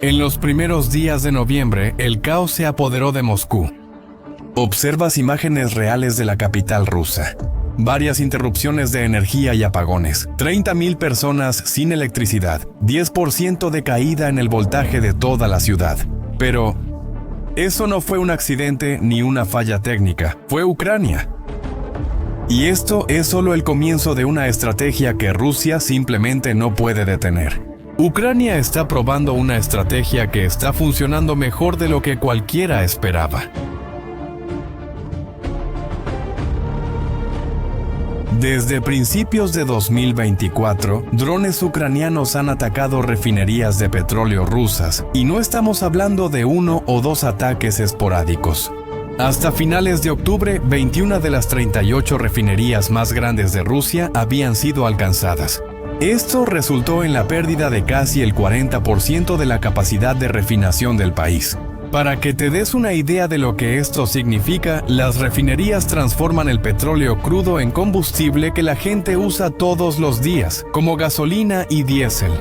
En los primeros días de noviembre, el caos se apoderó de Moscú. Observas imágenes reales de la capital rusa. Varias interrupciones de energía y apagones. 30.000 personas sin electricidad. 10% de caída en el voltaje de toda la ciudad. Pero eso no fue un accidente ni una falla técnica. Fue Ucrania. Y esto es solo el comienzo de una estrategia que Rusia simplemente no puede detener. Ucrania está probando una estrategia que está funcionando mejor de lo que cualquiera esperaba. Desde principios de 2024, drones ucranianos han atacado refinerías de petróleo rusas, y no estamos hablando de 1 o 2 ataques esporádicos. Hasta finales de octubre, 21 de las 38 refinerías más grandes de Rusia habían sido alcanzadas. Esto resultó en la pérdida de casi el 40% de la capacidad de refinación del país. Para que te des una idea de lo que esto significa, las refinerías transforman el petróleo crudo en combustible que la gente usa todos los días, como gasolina y diésel.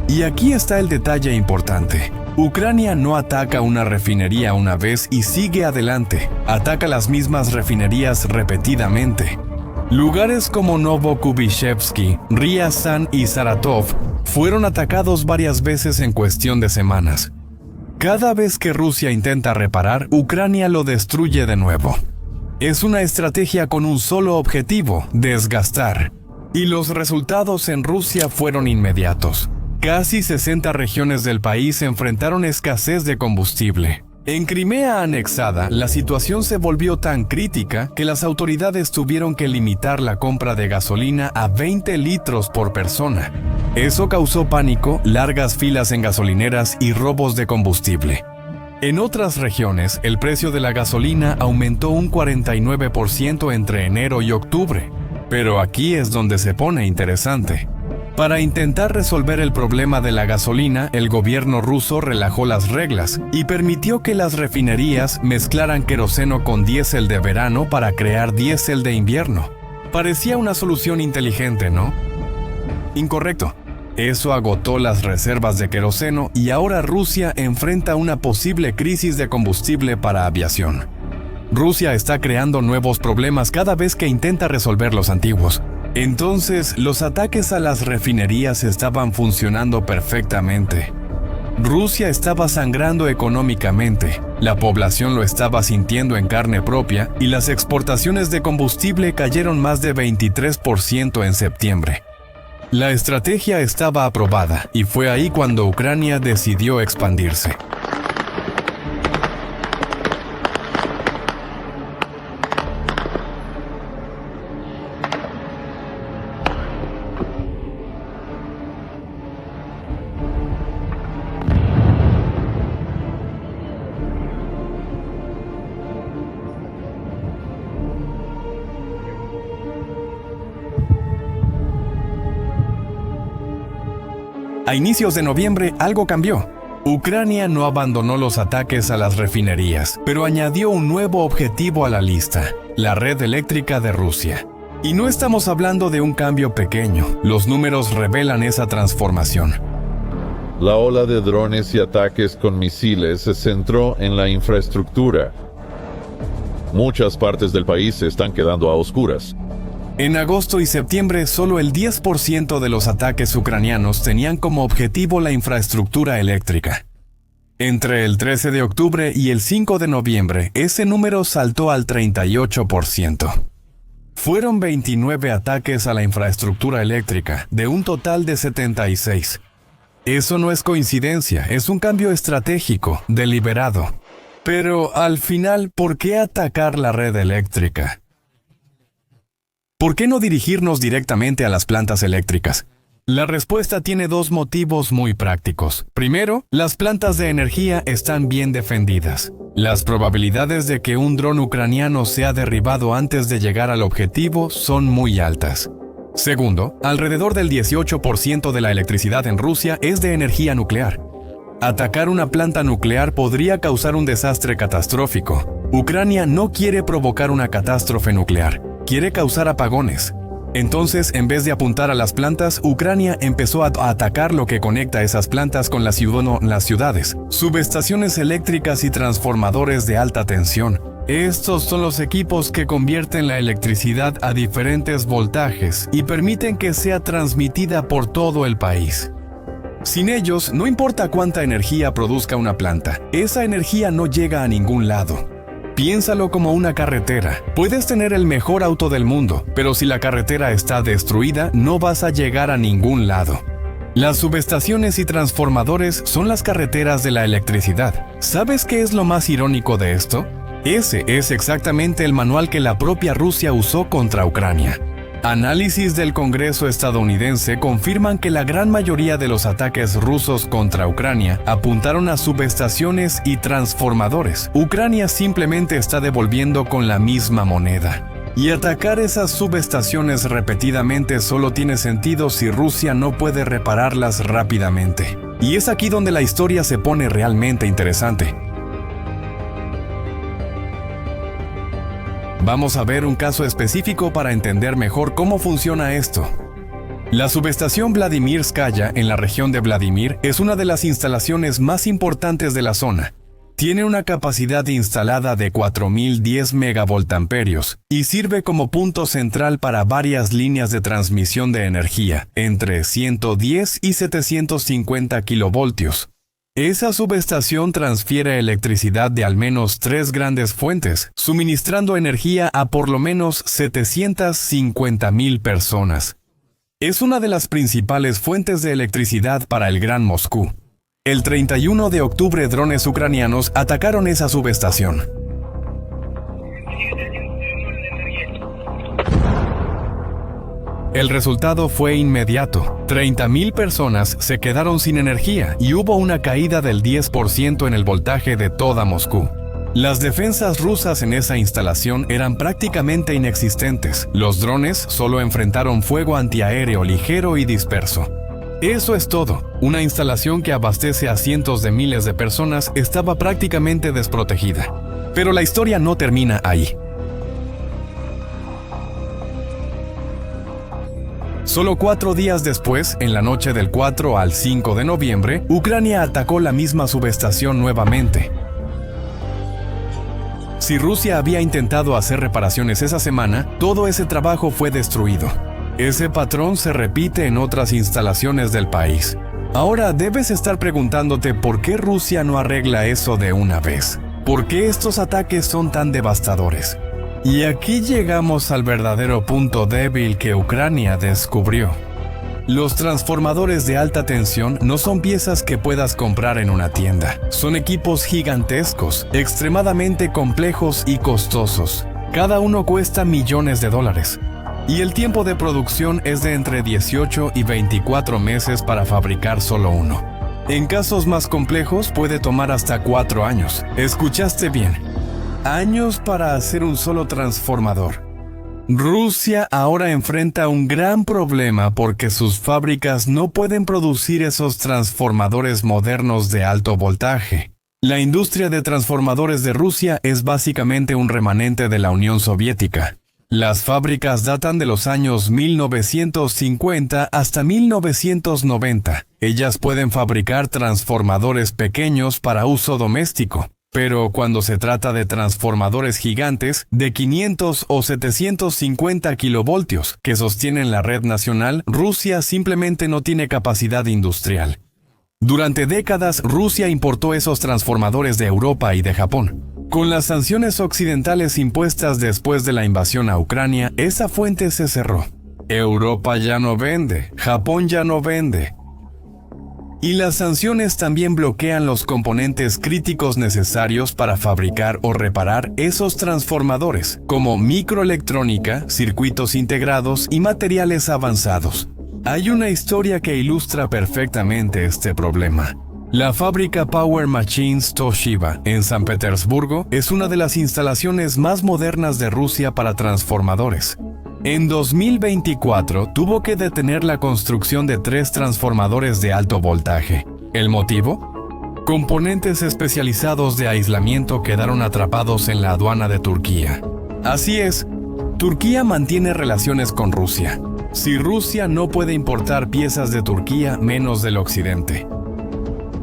Y aquí está el detalle importante. Ucrania no ataca una refinería una vez y sigue adelante. Ataca las mismas refinerías repetidamente. Lugares como Novokubishevsky, Ryazan y Saratov fueron atacados varias veces en cuestión de semanas. Cada vez que Rusia intenta reparar, Ucrania lo destruye de nuevo. Es una estrategia con un solo objetivo: desgastar. Y los resultados en Rusia fueron inmediatos. Casi 60 regiones del país enfrentaron escasez de combustible. En Crimea anexada, la situación se volvió tan crítica que las autoridades tuvieron que limitar la compra de gasolina a 20 litros por persona. Eso causó pánico, largas filas en gasolineras y robos de combustible. En otras regiones, el precio de la gasolina aumentó un 49% entre enero y octubre. Pero aquí es donde se pone interesante. Para intentar resolver el problema de la gasolina, el gobierno ruso relajó las reglas y permitió que las refinerías mezclaran queroseno con diésel de verano para crear diésel de invierno. Parecía una solución inteligente, ¿no? Incorrecto. Eso agotó las reservas de queroseno y ahora Rusia enfrenta una posible crisis de combustible para aviación. Rusia está creando nuevos problemas cada vez que intenta resolver los antiguos. Entonces, los ataques a las refinerías estaban funcionando perfectamente. Rusia estaba sangrando económicamente, la población lo estaba sintiendo en carne propia y las exportaciones de combustible cayeron más de 23% en septiembre. La estrategia estaba aprobada y fue ahí cuando Ucrania decidió expandirse. A inicios de noviembre, algo cambió. Ucrania no abandonó los ataques a las refinerías, pero añadió un nuevo objetivo a la lista: la red eléctrica de Rusia. Y no estamos hablando de un cambio pequeño, los números revelan esa transformación. La ola de drones y ataques con misiles se centró en la infraestructura. Muchas partes del país se están quedando a oscuras. En agosto y septiembre, solo el 10% de los ataques ucranianos tenían como objetivo la infraestructura eléctrica. Entre el 13 de octubre y el 5 de noviembre, ese número saltó al 38%. Fueron 29 ataques a la infraestructura eléctrica, de un total de 76. Eso no es coincidencia, es un cambio estratégico, deliberado. Pero, al final, ¿por qué atacar la red eléctrica? ¿Por qué no dirigirnos directamente a las plantas eléctricas? La respuesta tiene dos motivos muy prácticos. Primero, las plantas de energía están bien defendidas. Las probabilidades de que un dron ucraniano sea derribado antes de llegar al objetivo son muy altas. Segundo, alrededor del 18% de la electricidad en Rusia es de energía nuclear. Atacar una planta nuclear podría causar un desastre catastrófico. Ucrania no quiere provocar una catástrofe nuclear. Quiere causar apagones. Entonces, en vez de apuntar a las plantas, Ucrania empezó a atacar lo que conecta esas plantas con las ciudades, subestaciones eléctricas y transformadores de alta tensión. Estos son los equipos que convierten la electricidad a diferentes voltajes y permiten que sea transmitida por todo el país. Sin ellos, no importa cuánta energía produzca una planta, esa energía no llega a ningún lado. Piénsalo como una carretera. Puedes tener el mejor auto del mundo, pero si la carretera está destruida, no vas a llegar a ningún lado. Las subestaciones y transformadores son las carreteras de la electricidad. ¿Sabes qué es lo más irónico de esto? Ese es exactamente el manual que la propia Rusia usó contra Ucrania. Análisis del Congreso estadounidense confirman que la gran mayoría de los ataques rusos contra Ucrania apuntaron a subestaciones y transformadores. Ucrania simplemente está devolviendo con la misma moneda. Y atacar esas subestaciones repetidamente solo tiene sentido si Rusia no puede repararlas rápidamente. Y es aquí donde la historia se pone realmente interesante. Vamos a ver un caso específico para entender mejor cómo funciona esto. La subestación Vladimirskaya en la región de Vladimir es una de las instalaciones más importantes de la zona. Tiene una capacidad instalada de 4010 megavoltamperios y sirve como punto central para varias líneas de transmisión de energía, entre 110 y 750 kilovoltios. Esa subestación transfiere electricidad de al menos 3 grandes fuentes, suministrando energía a por lo menos 750,000 personas. Es una de las principales fuentes de electricidad para el Gran Moscú. El 31 de octubre, drones ucranianos atacaron esa subestación. El resultado fue inmediato. 30,000 personas se quedaron sin energía y hubo una caída del 10% en el voltaje de toda Moscú. Las defensas rusas en esa instalación eran prácticamente inexistentes. Los drones solo enfrentaron fuego antiaéreo ligero y disperso. Eso es todo. Una instalación que abastece a cientos de miles de personas estaba prácticamente desprotegida. Pero la historia no termina ahí. Solo 4 días después, en la noche del 4 al 5 de noviembre, Ucrania atacó la misma subestación nuevamente. Si Rusia había intentado hacer reparaciones esa semana, todo ese trabajo fue destruido. Ese patrón se repite en otras instalaciones del país. Ahora debes estar preguntándote por qué Rusia no arregla eso de una vez. ¿Por qué estos ataques son tan devastadores? Y aquí llegamos al verdadero punto débil que Ucrania descubrió. Los transformadores de alta tensión no son piezas que puedas comprar en una tienda. Son equipos gigantescos, extremadamente complejos y costosos. Cada uno cuesta millones de dólares. Y el tiempo de producción es de entre 18 y 24 meses para fabricar solo uno. En casos más complejos puede tomar hasta 4 años. ¿Escuchaste bien? Años para hacer un solo transformador. Rusia ahora enfrenta un gran problema porque sus fábricas no pueden producir esos transformadores modernos de alto voltaje. La industria de transformadores de Rusia es básicamente un remanente de la Unión Soviética. Las fábricas datan de los años 1950 hasta 1990. Ellas pueden fabricar transformadores pequeños para uso doméstico. Pero cuando se trata de transformadores gigantes de 500 o 750 kilovoltios que sostienen la red nacional, Rusia simplemente no tiene capacidad industrial. Durante décadas, Rusia importó esos transformadores de Europa y de Japón. Con las sanciones occidentales impuestas después de la invasión a Ucrania, esa fuente se cerró. Europa ya no vende, Japón ya no vende. Y las sanciones también bloquean los componentes críticos necesarios para fabricar o reparar esos transformadores, como microelectrónica, circuitos integrados y materiales avanzados. Hay una historia que ilustra perfectamente este problema. La fábrica Power Machines Toshiba en San Petersburgo es una de las instalaciones más modernas de Rusia para transformadores. En 2024 tuvo que detener la construcción de 3 transformadores de alto voltaje. ¿El motivo? Componentes especializados de aislamiento quedaron atrapados en la aduana de Turquía. Así es, Turquía mantiene relaciones con Rusia. Si Rusia no puede importar piezas de Turquía, menos del occidente.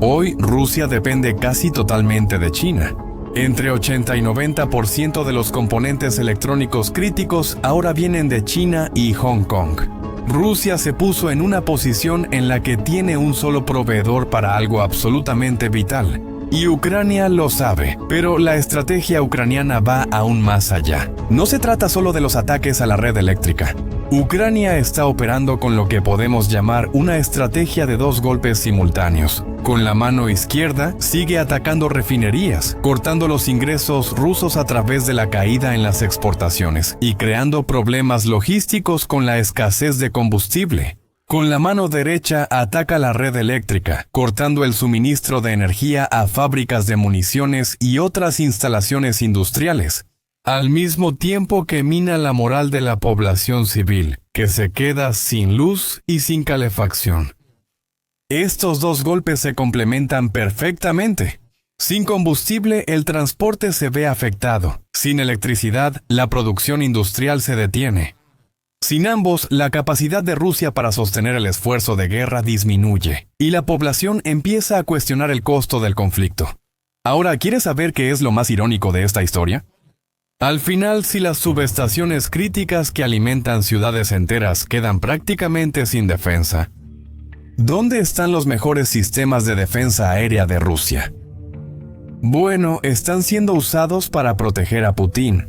Hoy, Rusia depende casi totalmente de China. Entre 80 y 90% de los componentes electrónicos críticos ahora vienen de China y Hong Kong. Rusia se puso en una posición en la que tiene un solo proveedor para algo absolutamente vital. Y Ucrania lo sabe, pero la estrategia ucraniana va aún más allá. No se trata solo de los ataques a la red eléctrica. Ucrania está operando con lo que podemos llamar una estrategia de dos golpes simultáneos. Con la mano izquierda, sigue atacando refinerías, cortando los ingresos rusos a través de la caída en las exportaciones y creando problemas logísticos con la escasez de combustible. Con la mano derecha ataca la red eléctrica, cortando el suministro de energía a fábricas de municiones y otras instalaciones industriales, al mismo tiempo que mina la moral de la población civil, que se queda sin luz y sin calefacción. Estos dos golpes se complementan perfectamente. Sin combustible, el transporte se ve afectado. Sin electricidad, la producción industrial se detiene. Sin ambos, la capacidad de Rusia para sostener el esfuerzo de guerra disminuye, y la población empieza a cuestionar el costo del conflicto. Ahora, ¿quieres saber qué es lo más irónico de esta historia? Al final, si las subestaciones críticas que alimentan ciudades enteras quedan prácticamente sin defensa, ¿dónde están los mejores sistemas de defensa aérea de Rusia? Bueno, están siendo usados para proteger a Putin.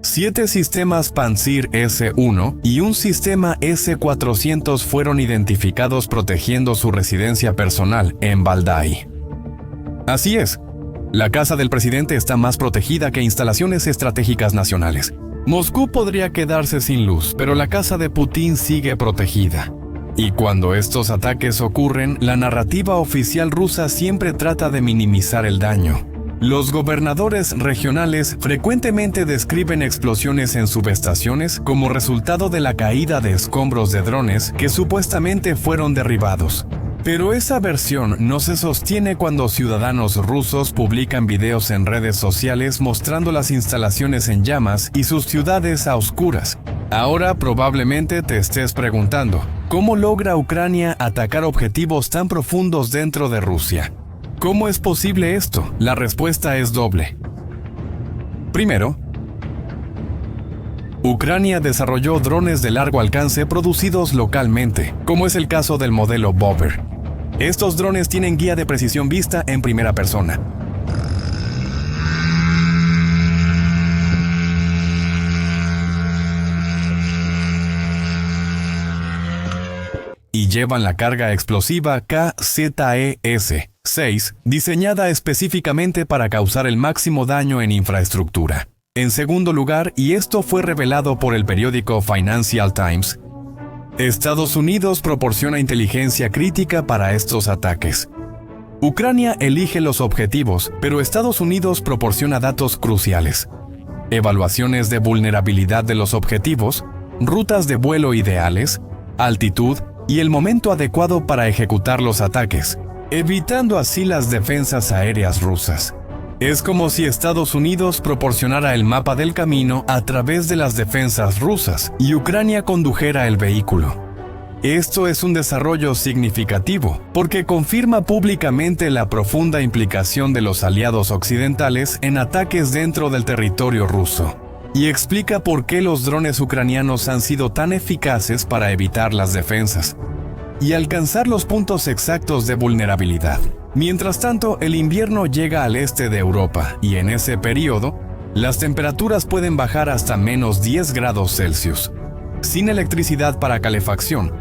7 sistemas Pantsir S-1 y un sistema S-400 fueron identificados protegiendo su residencia personal en Valdai. Así es, la casa del presidente está más protegida que instalaciones estratégicas nacionales. Moscú podría quedarse sin luz, pero la casa de Putin sigue protegida. Y cuando estos ataques ocurren, la narrativa oficial rusa siempre trata de minimizar el daño. Los gobernadores regionales frecuentemente describen explosiones en subestaciones como resultado de la caída de escombros de drones que supuestamente fueron derribados. Pero esa versión no se sostiene cuando ciudadanos rusos publican videos en redes sociales mostrando las instalaciones en llamas y sus ciudades a oscuras. Ahora probablemente te estés preguntando, ¿cómo logra Ucrania atacar objetivos tan profundos dentro de Rusia? ¿Cómo es posible esto? La respuesta es doble. Primero, Ucrania desarrolló drones de largo alcance producidos localmente, como es el caso del modelo Bober. Estos drones tienen guía de precisión vista en primera persona. Y llevan la carga explosiva KZES-6, diseñada específicamente para causar el máximo daño en infraestructura. En segundo lugar, y esto fue revelado por el periódico Financial Times, Estados Unidos proporciona inteligencia crítica para estos ataques. Ucrania elige los objetivos, pero Estados Unidos proporciona datos cruciales: evaluaciones de vulnerabilidad de los objetivos, rutas de vuelo ideales, altitud y el momento adecuado para ejecutar los ataques, evitando así las defensas aéreas rusas. Es como si Estados Unidos proporcionara el mapa del camino a través de las defensas rusas y Ucrania condujera el vehículo. Esto es un desarrollo significativo, porque confirma públicamente la profunda implicación de los aliados occidentales en ataques dentro del territorio ruso, y explica por qué los drones ucranianos han sido tan eficaces para evitar las defensas y alcanzar los puntos exactos de vulnerabilidad. Mientras tanto, el invierno llega al este de Europa y en ese periodo, las temperaturas pueden bajar hasta menos 10 grados Celsius. Sin electricidad para calefacción,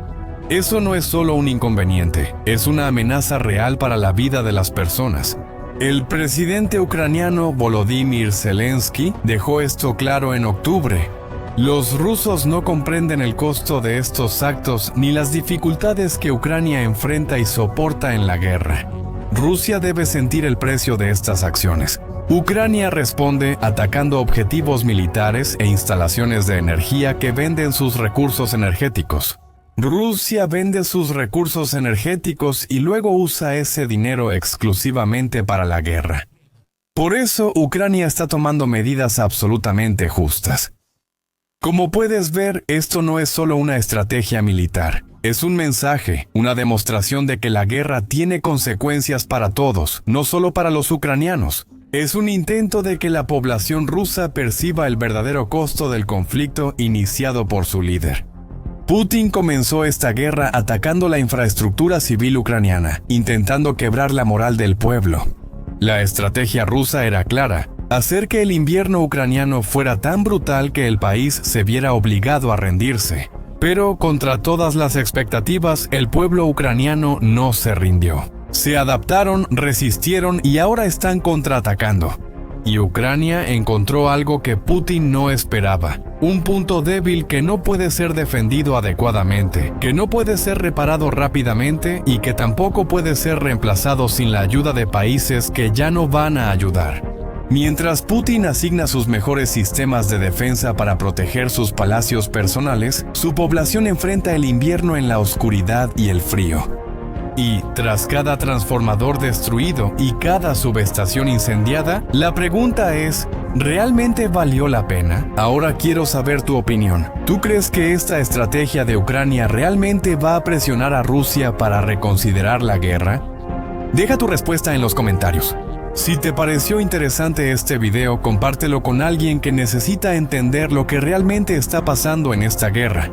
eso no es solo un inconveniente, es una amenaza real para la vida de las personas. El presidente ucraniano Volodymyr Zelensky dejó esto claro en octubre. Los rusos no comprenden el costo de estos actos ni las dificultades que Ucrania enfrenta y soporta en la guerra. Rusia debe sentir el precio de estas acciones. Ucrania responde atacando objetivos militares e instalaciones de energía que venden sus recursos energéticos. Rusia vende sus recursos energéticos y luego usa ese dinero exclusivamente para la guerra. Por eso, Ucrania está tomando medidas absolutamente justas. Como puedes ver, esto no es solo una estrategia militar. Es un mensaje, una demostración de que la guerra tiene consecuencias para todos, no solo para los ucranianos. Es un intento de que la población rusa perciba el verdadero costo del conflicto iniciado por su líder. Putin comenzó esta guerra atacando la infraestructura civil ucraniana, intentando quebrar la moral del pueblo. La estrategia rusa era clara: hacer que el invierno ucraniano fuera tan brutal que el país se viera obligado a rendirse. Pero contra todas las expectativas, el pueblo ucraniano no se rindió. Se adaptaron, resistieron y ahora están contraatacando. Y Ucrania encontró algo que Putin no esperaba: un punto débil que no puede ser defendido adecuadamente, que no puede ser reparado rápidamente y que tampoco puede ser reemplazado sin la ayuda de países que ya no van a ayudar. Mientras Putin asigna sus mejores sistemas de defensa para proteger sus palacios personales, su población enfrenta el invierno en la oscuridad y el frío. Y, tras cada transformador destruido y cada subestación incendiada, la pregunta es: ¿realmente valió la pena? Ahora quiero saber tu opinión. ¿Tú crees que esta estrategia de Ucrania realmente va a presionar a Rusia para reconsiderar la guerra? Deja tu respuesta en los comentarios. Si te pareció interesante este video, compártelo con alguien que necesita entender lo que realmente está pasando en esta guerra.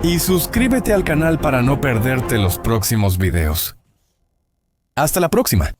Y suscríbete al canal para no perderte los próximos videos. ¡Hasta la próxima!